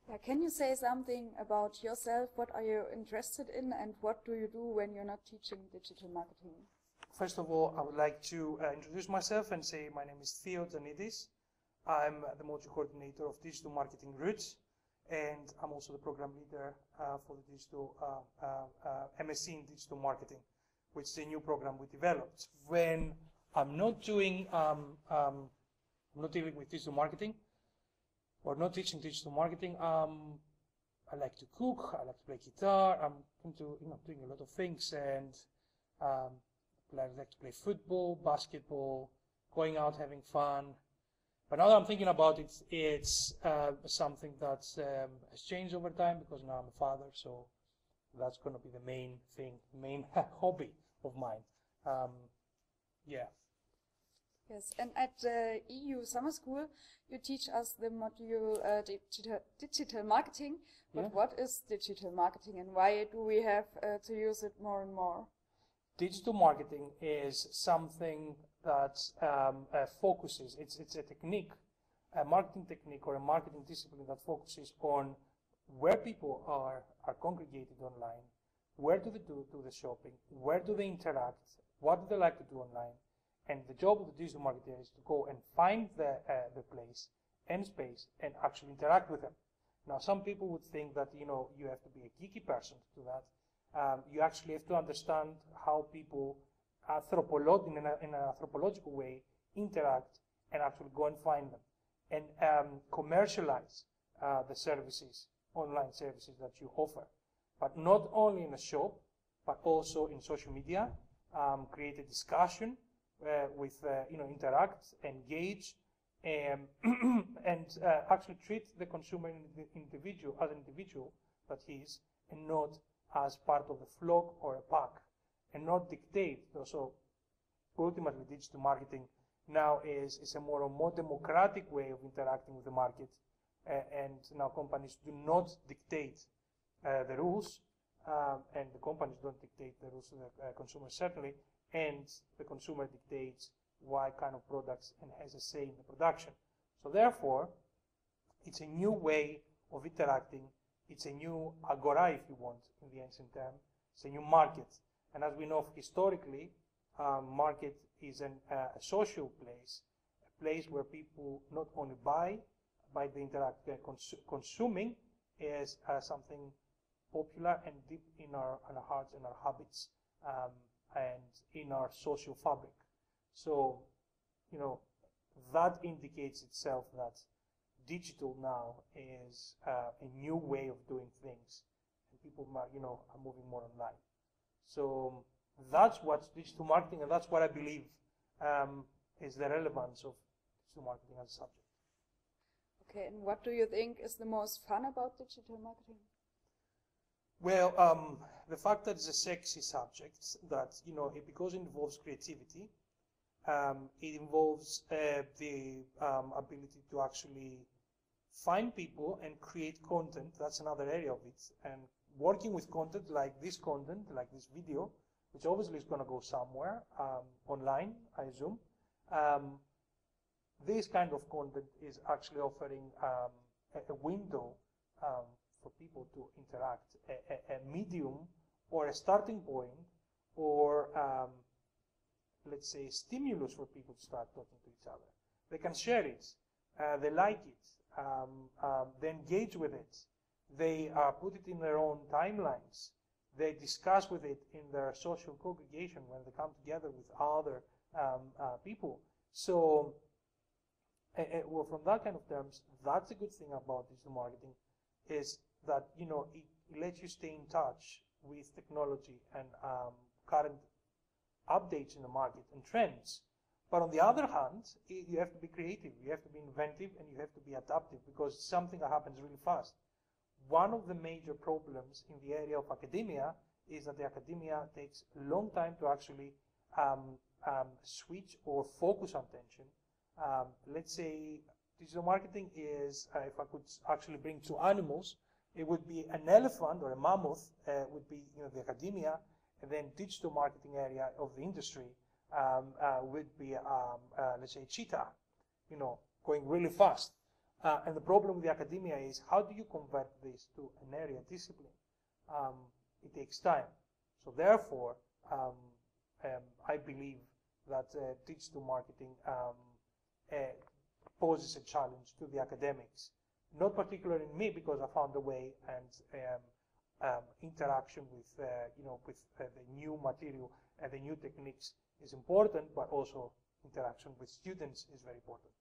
Yeah, can you say something about yourself? What are you interested in, and what do you do when you're not teaching digital marketing? First of all, I would like to introduce myself and say my name is Theo Tzanidis. I'm the module coordinator of Digital Marketing Roots, and I'm also the program leader for the digital MSc in Digital Marketing, which is a new program we developed. When I'm not doing, not dealing with digital marketing, or not teaching digital marketing, I like to cook, I like to play guitar, I'm into doing a lot of things, and I like to play football, basketball, going out, having fun. But now that I'm thinking about it, it's something that has changed over time because now I'm a father, so that's going to be the main thing, main hobby of mine. Yeah. Yes, and at the EU Summer School, you teach us the module digital marketing. But Yeah. What is digital marketing, and why do we have to use it more and more? Digital marketing is something that focuses, it's a technique, a marketing technique or a marketing discipline that focuses on where people are congregated online, where do they do the shopping, where do they interact, what do they like to do online. And the job of the digital marketer is to go and find the place and space and actually interact with them. Now, some people would think that, you have to be a geeky person to do that. You actually have to understand how people in an anthropological way interact and actually go and find them and commercialize the services, online services that you offer. But not only in a shop, but also in social media, create a discussion with, interact, engage, and actually treat the consumer as an individual that he is, and not as part of the flock or a pack, and not dictate. So ultimately, digital marketing now is a more democratic way of interacting with the market, and now companies do not dictate the rules, and the companies don't dictate the rules to the consumer certainly, and the consumer dictates what kind of products and has a say in the production. So therefore, it's a new way of interacting. It's a new agora, if you want, in the ancient term. It's a new market. And as we know historically, market is a social place, a place where people not only buy, but they interact. Consuming is something popular and deep in our hearts and our habits, and in our social fabric. So, that indicates itself that digital now is a new way of doing things, and people, are moving more online. So that's what's digital marketing, and that's what I believe is the relevance of digital marketing as a subject. Okay, and what do you think is the most fun about digital marketing? Well, the fact that it's a sexy subject, that, because it involves creativity, it involves the ability to actually find people and create content. That's another area of it. And working with content like this video, which obviously is going to go somewhere online, I assume. This kind of content is actually offering a window for people to interact, a medium or a starting point, or let's say stimulus for people to start talking to each other. They can share it, they like it, they engage with it, they put it in their own timelines, they discuss with it in their social congregation when they come together with other people. So, well, from that kind of terms, that's a good thing about digital marketing, is that, it lets you stay in touch with technology and current updates in the market and trends. But on the other hand, you have to be creative, you have to be inventive, and you have to be adaptive, because it's something that happens really fast. One of the major problems in the area of academia is that the academia takes a long time to actually switch or focus attention. Let's say digital marketing is, if I could actually bring two animals, it would be an elephant or a mammoth, would be the academia, and then digital marketing area of the industry would be, let's say, cheetah, going really fast. And the problem with the academia is, how do you convert this to an area discipline? It takes time. So therefore, I believe that digital marketing poses a challenge to the academics. Not particularly in me, because I found a way, and interaction with with the new material and the new techniques is important, but also interaction with students is very important.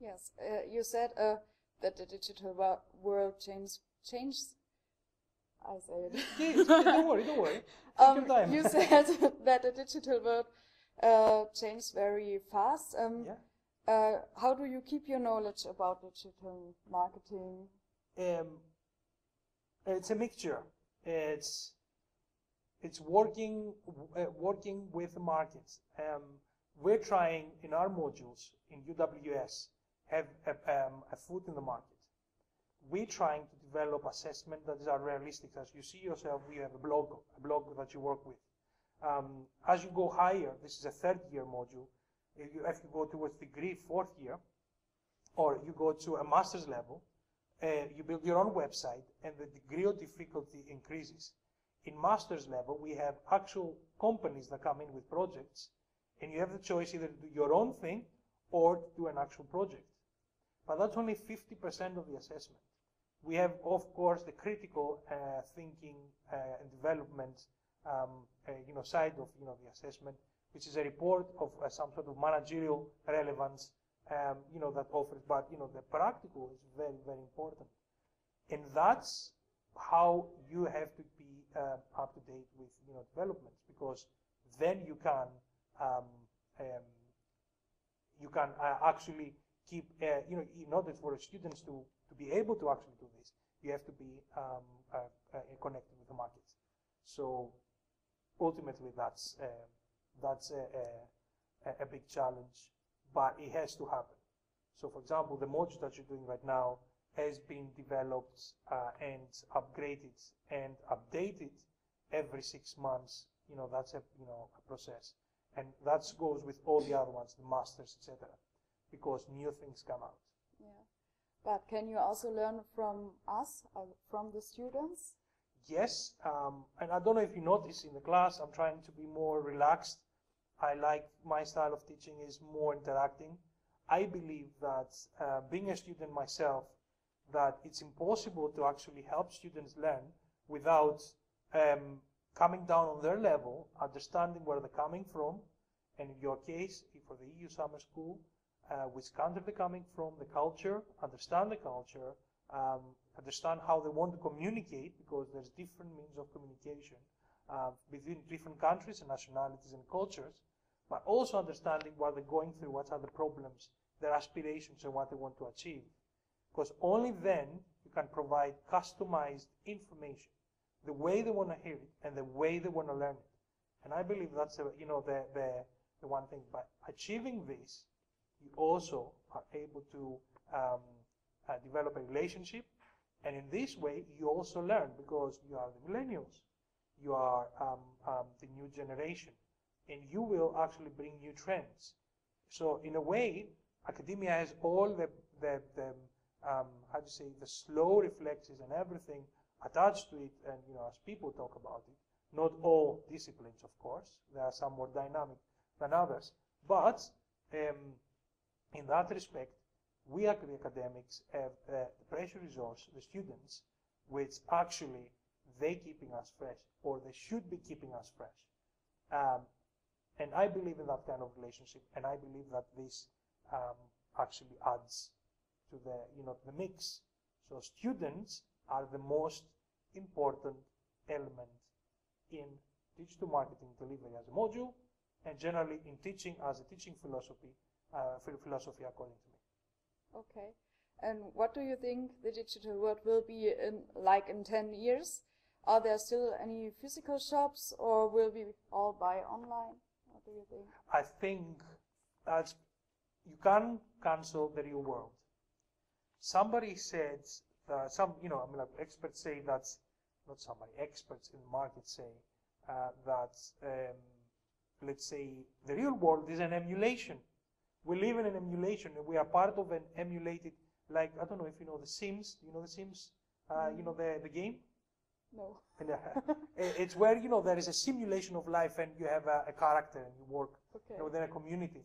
Yes, you said that the digital world changes. I say it. Yeah, don't worry. Take your time. You said that the digital world changes very fast. How do you keep your knowledge about digital marketing? It's a mixture. It's working with the markets. We're trying in our modules in UWS have a foot in the market. We're trying to develop assessment that is realistic. As you see yourself, we have a blog that you work with. As you go higher, this is a third-year module. If you go towards degree, fourth year, or you go to a master's level, you build your own website, and the degree of difficulty increases. In master's level, we have actual companies that come in with projects, and you have the choice either to do your own thing or to do an actual project. But that's only 50% of the assessment. We have, of course, the critical thinking and development side of the assessment, which is a report of some sort of managerial relevance that offers. But the practical is very, very important, and that's how you have to be up to date with developments, because then you can actually keep in order for students to be able to actually do this, you have to be connected with the markets. So ultimately, that's a big challenge, but it has to happen. So, for example, the module that you're doing right now has been developed and upgraded and updated every 6 months. That's a process, and that goes with all the other ones, the masters, etc., because new things come out. Yeah, but can you also learn from us, from the students? Yes, and I don't know if you notice in the class, I'm trying to be more relaxed. I like my style of teaching is more interacting. I believe that being a student myself, that it's impossible to actually help students learn without coming down on their level, understanding where they're coming from, and in your case, for the EU Summer School, which country they're coming from, the culture, understand the culture, understand how they want to communicate, because there's different means of communication between different countries and nationalities and cultures, but also understanding what they're going through, what are the problems, their aspirations, and what they want to achieve. Because only then you can provide customized information, the way they want to hear it and the way they want to learn it. And I believe that's the one thing. By achieving this, you also are able to develop a relationship, and in this way you also learn, because you are the millennials, you are the new generation, and you will actually bring new trends. So in a way, academia has all the slow reflexes and everything attached to it, and as people talk about it, not all disciplines, of course, there are some more dynamic than others, but in that respect, we the academics have the precious resource, the students, which actually they keeping us fresh, or they should be keeping us fresh. And I believe in that kind of relationship, and I believe that this actually adds to the mix. So students are the most important element in digital marketing delivery as a module, and generally in teaching as a teaching philosophy according to me. Okay. And what do you think the digital world will be in 10 years? Are there still any physical shops, or will we all buy online? What do you think? I think that you can cancel the real world. Somebody said, experts say that, not somebody, experts in the market say that, let's say, the real world is an emulation. We live in an emulation, and we are part of an emulated like, I don't know if you know The Sims. Do you know The Sims? You know the game? No. And, it's where, you know, there is a simulation of life and you have a character and you work within a community.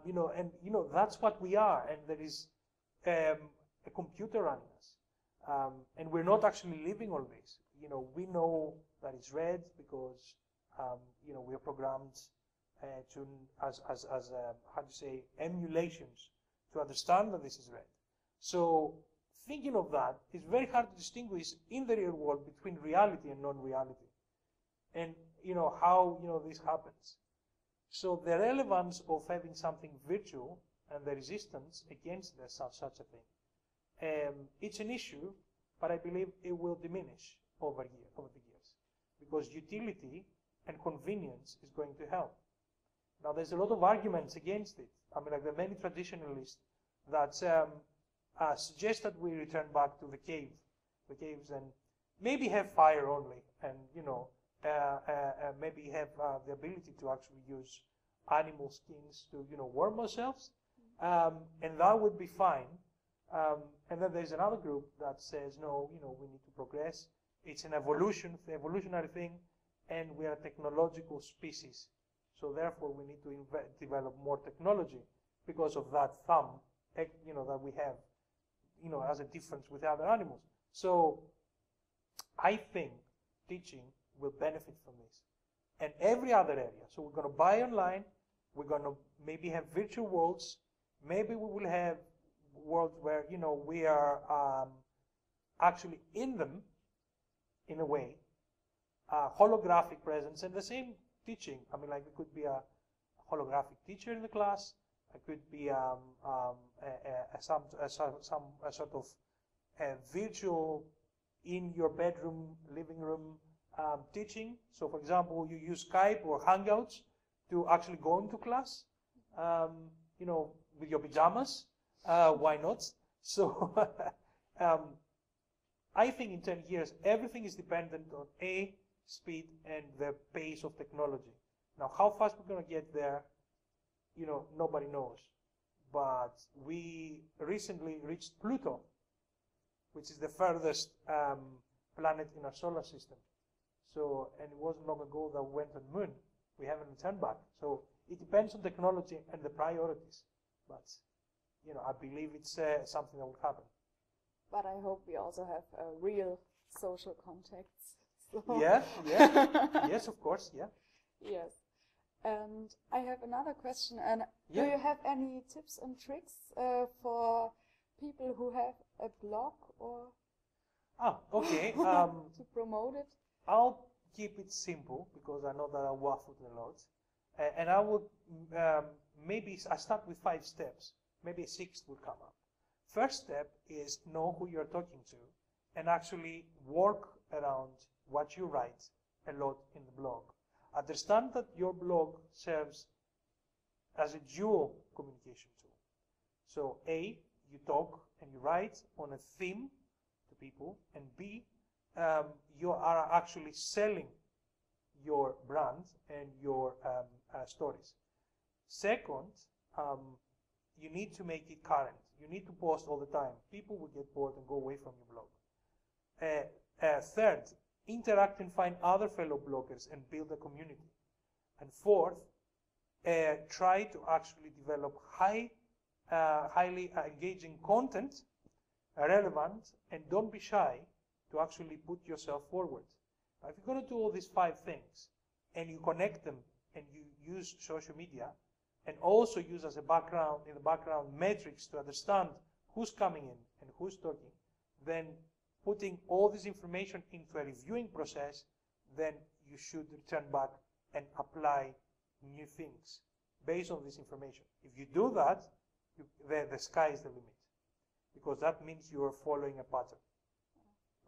You know, and, you know, that's what we are. And there is a computer running us. And we're not actually living all this. You know, we know that it's red because, you know, we're programmed as how do you say, emulations to understand that this is red. So thinking of that, it's very hard to distinguish in the real world between reality and non-reality. And, you know, how, you know, this happens. So the relevance of having something virtual and the resistance against such a thing, it's an issue, but I believe it will diminish over the years, because utility and convenience is going to help. Now, there's a lot of arguments against it. I mean, like, there are many traditionalists that suggest that we return back to the caves, and maybe have fire only, and, you know, maybe have the ability to actually use animal skins to, you know, warm ourselves, and that would be fine. And then there's another group that says, no, you know, we need to progress. It's an evolutionary thing, and we are a technological species. So therefore, we need to develop more technology because of that thumb, you know, that we have, you know, as a difference with other animals. So I think teaching will benefit from this, and every other area. So we're going to buy online. We're going to maybe have virtual worlds. Maybe we will have worlds where, you know, we are actually in them, in a way, holographic presence, and the same teaching. I mean, like, it could be a holographic teacher in the class. It could be some sort of virtual in your bedroom, living room teaching. So, for example, you use Skype or Hangouts to actually go into class, you know, with your pajamas. Why not? So, I think in 10 years, everything is dependent on speed and the pace of technology. Now, how fast we're going to get there, you know, nobody knows. But we recently reached Pluto, which is the furthest planet in our solar system. So, and it wasn't long ago that we went on the moon. We haven't returned back. So it depends on technology and the priorities. But, you know, I believe it's something that will happen. But I hope we also have real social contacts. So. Yeah. Yes, of course, yeah. Yes. And I have another question. And do you have any tips and tricks for people who have a blog or okay. to promote it? I'll keep it simple because I know that I waffled a lot. And I would maybe I start with 5 steps. Maybe a 6th will come up. First step is know who you're talking to and actually work around what you write a lot in the blog. Understand that your blog serves as a dual communication tool. So A, you talk and you write on a theme to people, and B, you are actually selling your brand and your stories. Second, you need to make it current. You need to post all the time. People will get bored and go away from your blog. Third, interact and find other fellow bloggers and build a community. And fourth, try to actually develop highly engaging content, relevant, and don't be shy to actually put yourself forward. Now, if you're going to do all these 5 things and you connect them and you use social media and also use as a background, in the background, metrics to understand who's coming in and who's talking, then putting all this information into a reviewing process, then you should return back and apply new things based on this information. If you do that, the sky is the limit, because that means you are following a pattern.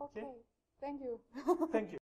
Okay. Thank you. Thank you.